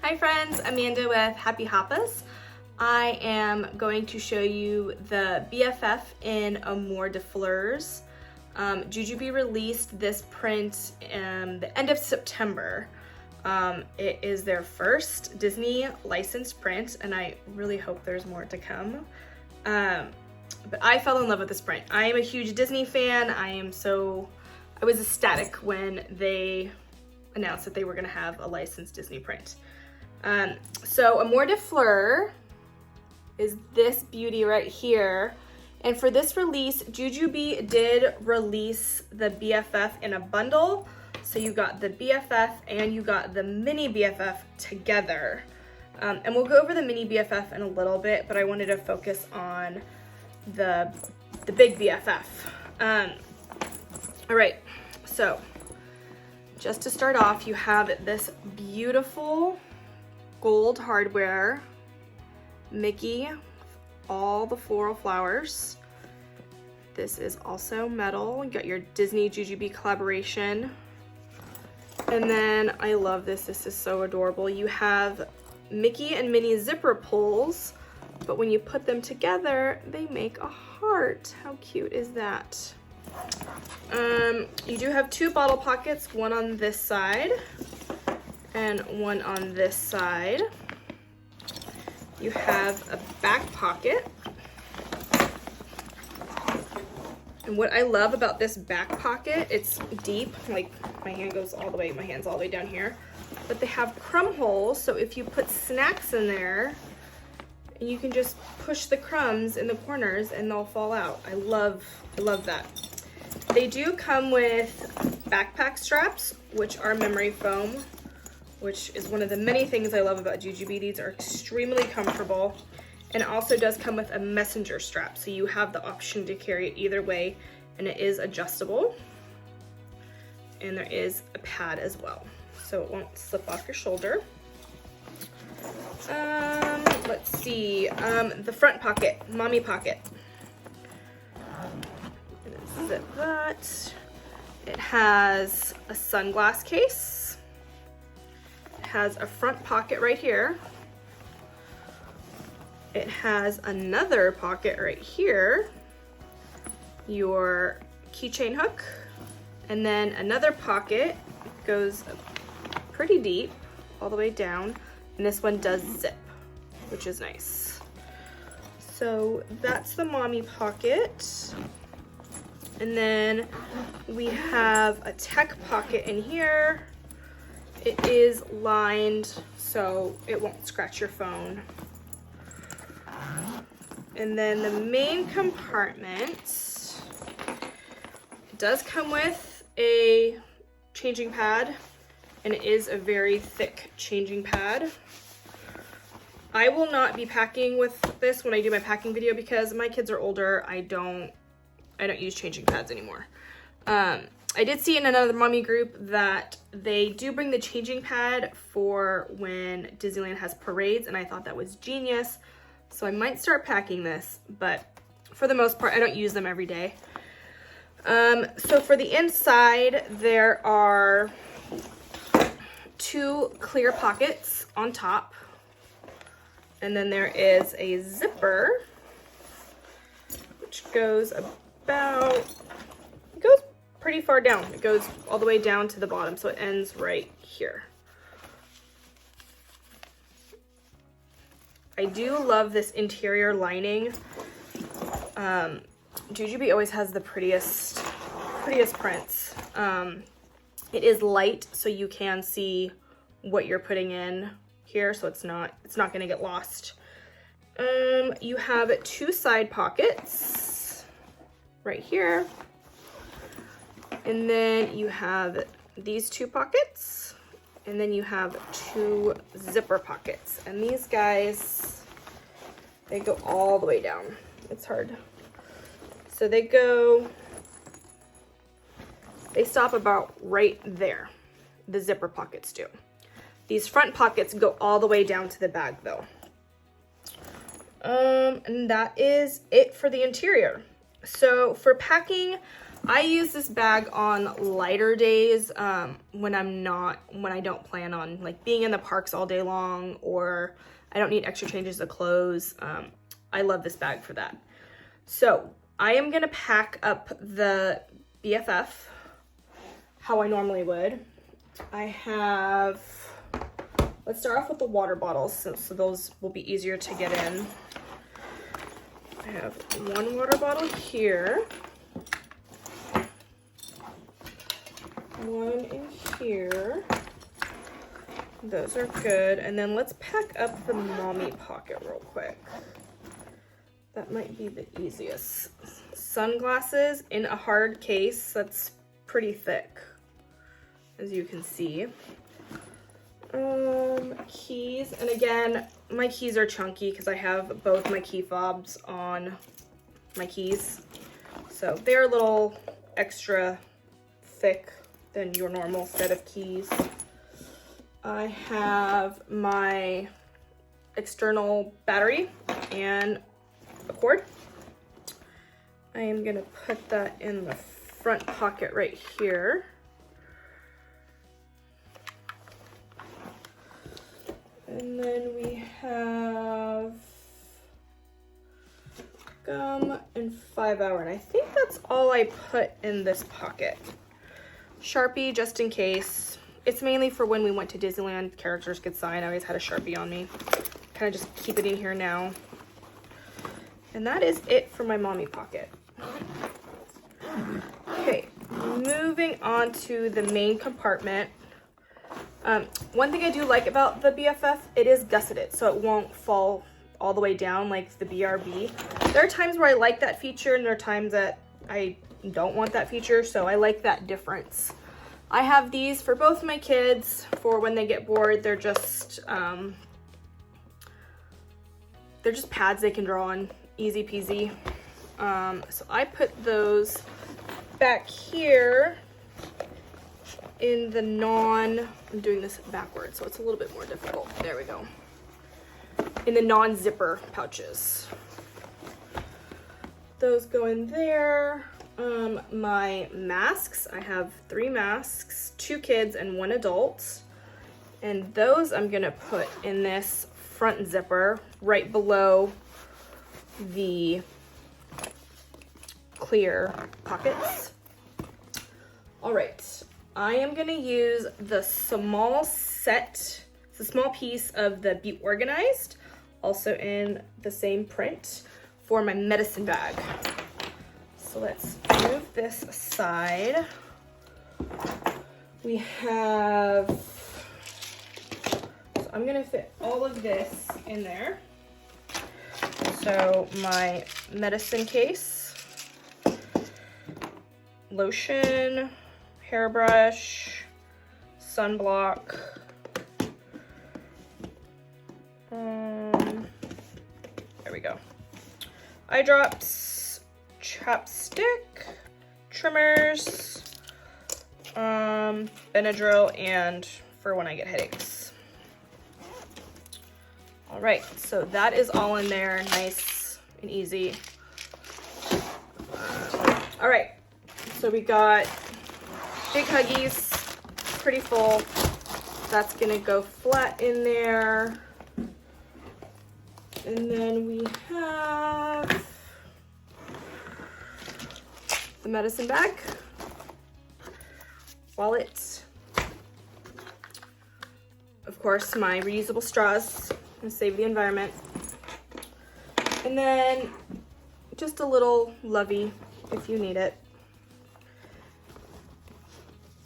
Hi friends, Amanda with Happy Happas. I am going to show you the BFF in Amour de Fleurs. JuJuBe released this print the end of September. It is their first Disney licensed print, and I really hope there's more to come. But I fell in love with this print. I am a huge Disney fan. I was ecstatic when they announced that they were gonna have a licensed Disney print. So Amour de Fleurs is this beauty right here. And for this release, JuJuBe did release the BFF in a bundle. So you got the BFF and you got the mini BFF together. And we'll go over the mini BFF in a little bit, but I wanted to focus on the big BFF. All right, so just to start off, you have this beautiful gold hardware Mickey, all the floral flowers. This is also metal. You got your Disney JuJuBe collaboration. And then I love this. This is so adorable. You have Mickey and Minnie zipper pulls, but when you put them together, they make a heart. How cute is that? You do have two bottle pockets, one on this side and one on this side. You have a back pocket. And what I love about this back pocket, it's deep, like my hand's all the way down here, but they have crumb holes, so if you put snacks in there, you can just push the crumbs in the corners and they'll fall out. I love that. They do come with backpack straps, which are memory foam, which is one of the many things I love about JuJuBe. These are extremely comfortable. And it also does come with a messenger strap, so you have the option to carry it either way, and it is adjustable. And there is a pad as well, so it won't slip off your shoulder. Let's see, the front pocket, mommy pocket. Zip that. It has a sunglass case. It has a front pocket right here. It has another pocket right here, your keychain hook, and then another pocket goes pretty deep all the way down, and this one does zip, which is nice. So that's the mommy pocket. And then we have a tech pocket in here. It is lined so it won't scratch your phone. And then the main compartment, it does come with a changing pad, and it is a very thick changing pad. I will not be packing with this when I do my packing video because my kids are older. I don't use changing pads anymore. I did see in another mommy group that they do bring the changing pad for when Disneyland has parades, and I thought that was genius. So I might start packing this, but for the most part, I don't use them every day. So for the inside, there are two clear pockets on top. And then there is a zipper, which goes it goes pretty far down. It goes all the way down to the bottom, so it ends right here. I do love this interior lining. JuJuBe always has the prettiest prints. It is light, so you can see what you're putting in here, so it's not gonna get lost. You have two side pockets right here, and then you have these two pockets, and then you have two zipper pockets, and these guys, they go all the way down. It's hard. So they stop about right there. The zipper pockets do. These front pockets go all the way down to the bag though. And that is it for the interior. So for packing, I use this bag on lighter days when I don't plan on like being in the parks all day long, or I don't need extra changes of clothes. I love this bag for that. So I am gonna pack up the BFF how I normally would. Let's start off with the water bottles, so those will be easier to get in. I have one water bottle here, one in here. Those are good. And then let's pack up the mommy pocket real quick. That might be the easiest. Sunglasses in a hard case that's pretty thick, as you can see. Keys, and again, my keys are chunky because I have both my key fobs on my keys, so they're a little extra thick than your normal set of keys. I have my external battery and a cord. I am gonna put that in the front pocket right here. And then we have gum and 5-hour, and I think that's all I put in this pocket. Sharpie, just in case. It's mainly for when we went to Disneyland, characters could sign. I always had a Sharpie on me. Kind of just keep it in here now. And that is it for my mommy pocket. Okay, moving on to the main compartment. One thing I do like about the BFF, it is gusseted, so it won't fall all the way down like the BRB. There are times where I like that feature, and there are times that I don't want that feature, so I like that difference. I have these for both my kids for when they get bored. They're just pads they can draw on, easy peasy. So I put those back here in the I'm doing this backwards, so it's a little bit more difficult. There we go. In the non-zipper pouches. Those go in there. My masks, I have 3 masks, 2 kids and 1 adult. And those I'm gonna put in this front zipper right below the clear pockets. All right. I am gonna use the small set, it's a small piece of the Be Organized, also in the same print, for my medicine bag. So let's move this aside. We have, so I'm gonna fit all of this in there. So my medicine case, lotion, hairbrush, sunblock, there we go, eye drops, chapstick, trimmers, Benadryl, and for when I get headaches. All right, so that is all in there, nice and easy. All right, so we got big Huggies, pretty full. That's gonna go flat in there. And then we have the medicine bag, wallet, of course my reusable straws and save the environment, and then just a little lovey if you need it.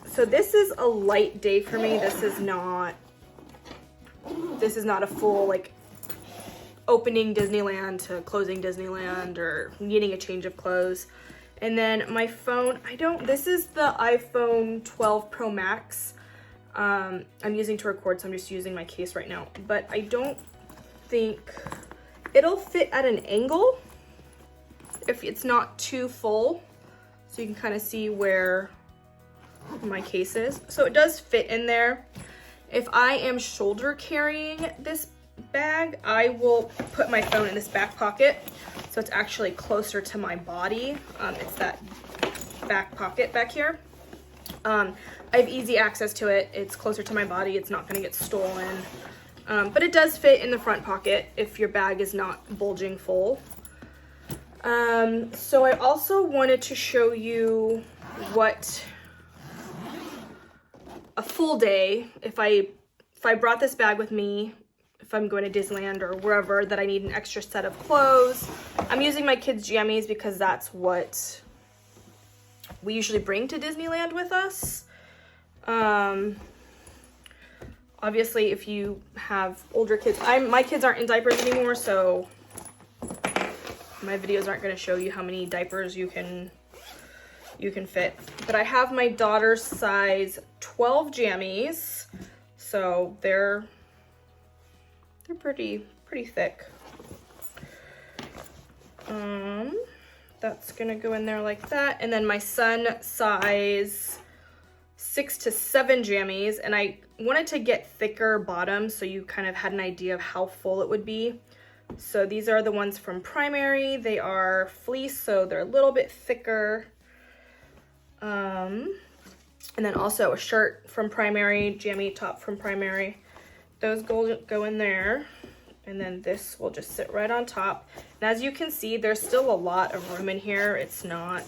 So this is a light day for me. This is not a full like opening Disneyland to closing Disneyland or needing a change of clothes. And then my phone, this is the iPhone 12 Pro Max. I'm using to record, so I'm just using my case right now. But I don't think it'll fit at an angle if it's not too full. So you can kind of see where my case is. So it does fit in there. If I am shoulder carrying this bag, I will put my phone in this back pocket so it's actually closer to my body. It's that back pocket back here. I have easy access to it. It's closer to my body. It's not going to get stolen. But it does fit in the front pocket if your bag is not bulging full. So I also wanted to show you what a full day, if I brought this bag with me, if I'm going to Disneyland or wherever that I need an extra set of clothes. I'm using my kids' jammies because that's what we usually bring to Disneyland with us. Obviously, if you have older kids, my kids aren't in diapers anymore, so my videos aren't going to show you how many diapers you can fit. But I have my daughter's size 12 jammies, so they're pretty thick. That's gonna go in there like that. And then my son size 6 to 7 jammies, and I wanted to get thicker bottoms so you kind of had an idea of how full it would be. So these are the ones from Primary. They are fleece, so they're a little bit thicker. And then also a shirt from Primary, jammy top from Primary. Those go in there. And then this will just sit right on top. And as you can see, there's still a lot of room in here. It's not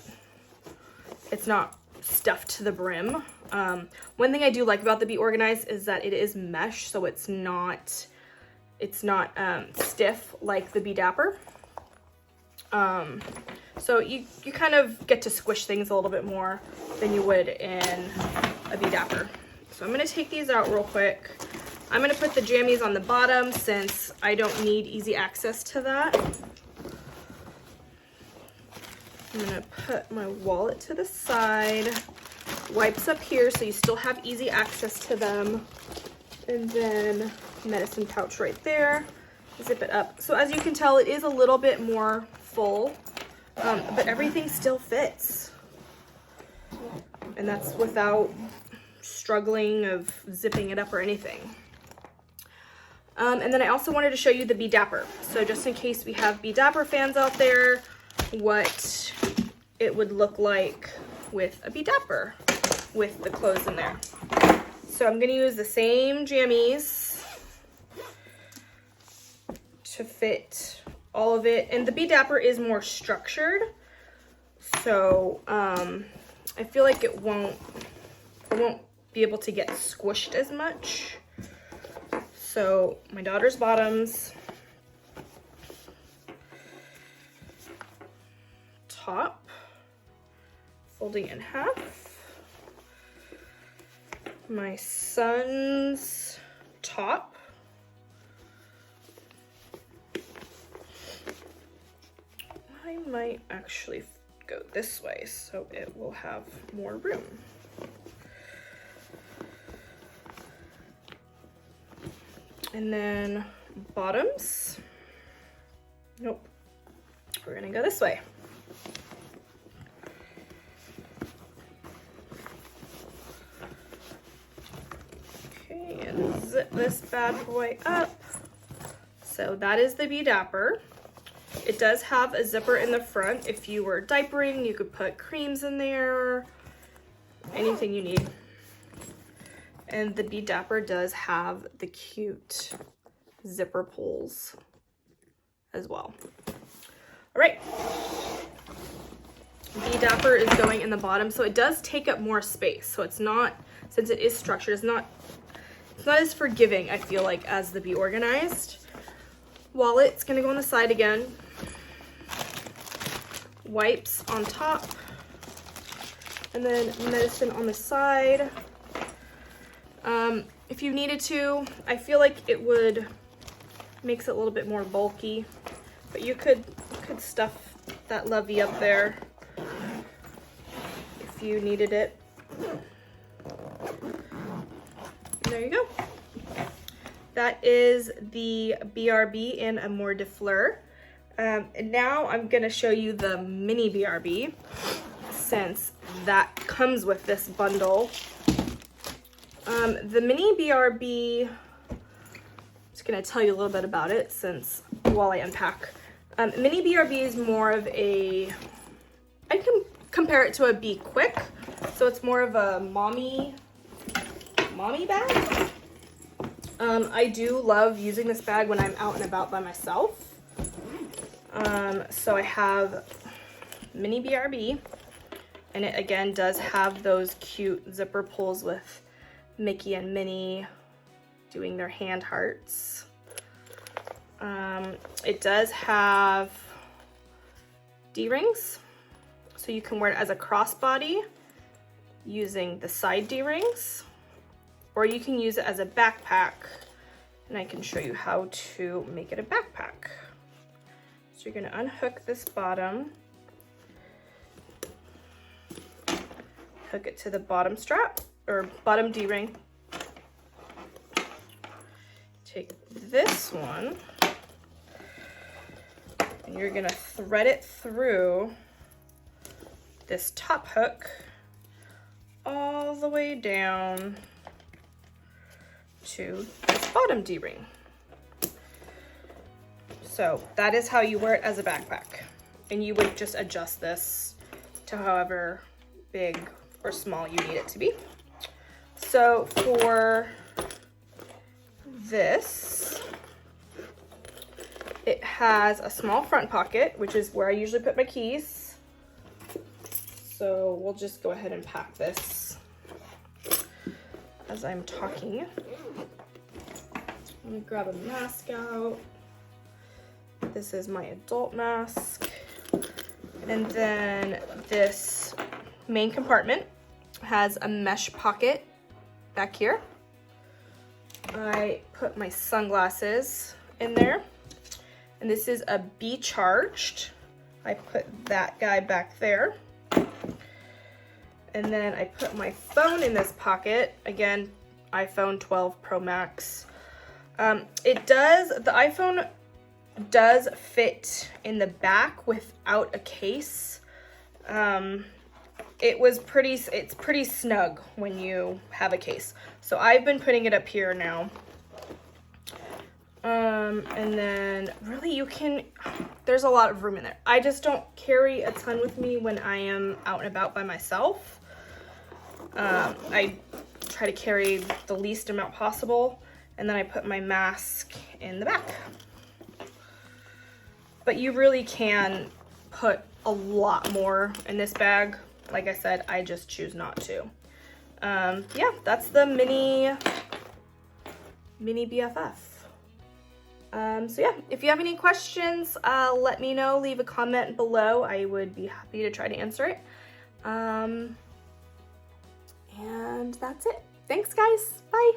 stuffed to the brim. One thing I do like about the Be Organized is that it is mesh, so it's not stiff like the Be Dapper. So you kind of get to squish things a little bit more than you would in a Be Dapper. So I'm gonna take these out real quick. I'm gonna put the jammies on the bottom since I don't need easy access to that. I'm gonna put my wallet to the side, wipes up here so you still have easy access to them, and then medicine pouch right there. Zip it up. So as you can tell, it is a little bit more full, but everything still fits. And that's without struggling of zipping it up or anything. And then I also wanted to show you the Be Dapper. So just in case we have Be Dapper fans out there, what it would look like with a Be Dapper with the clothes in there. So I'm gonna use the same jammies to fit all of it. And the Be Dapper is more structured. So I feel like it won't be able to get squished as much. So my daughter's bottoms, top, folding in half. My son's top. I might actually go this way so it will have more room. And then bottoms. Nope. We're gonna go this way. Okay, and zip this bad boy up. So that is the Be Dapper. It does have a zipper in the front. If you were diapering, you could put creams in there, anything you need. And the Be Dapper does have the cute zipper pulls as well. All right. Be Dapper is going in the bottom, so it does take up more space. So it's not, since it is structured, it's not as forgiving, I feel like, as the Be Organized. Wallet's gonna go on the side again. Wipes on top. And then medicine on the side. If you needed to, I feel like it would makes it a little bit more bulky, but you could stuff that lovey up there if you needed it. There you go. That is the BRB in Amour de Fleurs. And now I'm gonna show you the mini BRB since that comes with this bundle. The mini BRB, I'm just gonna tell you a little bit about it while I unpack. Mini BRB is more of a, I can compare it to a Be Quick. So it's more of a mommy bag. I do love using this bag when I'm out and about by myself. So I have mini BRB, and it again does have those cute zipper pulls with Mickey and Minnie doing their hand hearts. It does have D-rings, so you can wear it as a crossbody using the side D-rings, or you can use it as a backpack, and I can show you how to make it a backpack. So you're gonna unhook this bottom, hook it to the bottom strap, or bottom D-ring. Take this one, and you're gonna thread it through this top hook all the way down to this bottom D-ring. So that is how you wear it as a backpack. And you would just adjust this to however big or small you need it to be. So for this, it has a small front pocket, which is where I usually put my keys. So we'll just go ahead and pack this as I'm talking. Let me grab a mask out. This is my adult mask. And then this main compartment has a mesh pocket back here. I put my sunglasses in there. And this is a Be Charged. I put that guy back there. And then I put my phone in this pocket. Again, iPhone 12 Pro Max. The iPhone does fit in the back without a case. It's pretty snug when you have a case. So I've been putting it up here now. And then really there's a lot of room in there. I just don't carry a ton with me when I am out and about by myself. I try to carry the least amount possible, and then I put my mask in the back. But you really can put a lot more in this bag. Like I said, I just choose not to. Yeah, that's the mini BFF. So yeah, if you have any questions, let me know. Leave a comment below. I would be happy to try to answer it. And that's it. Thanks, guys. Bye.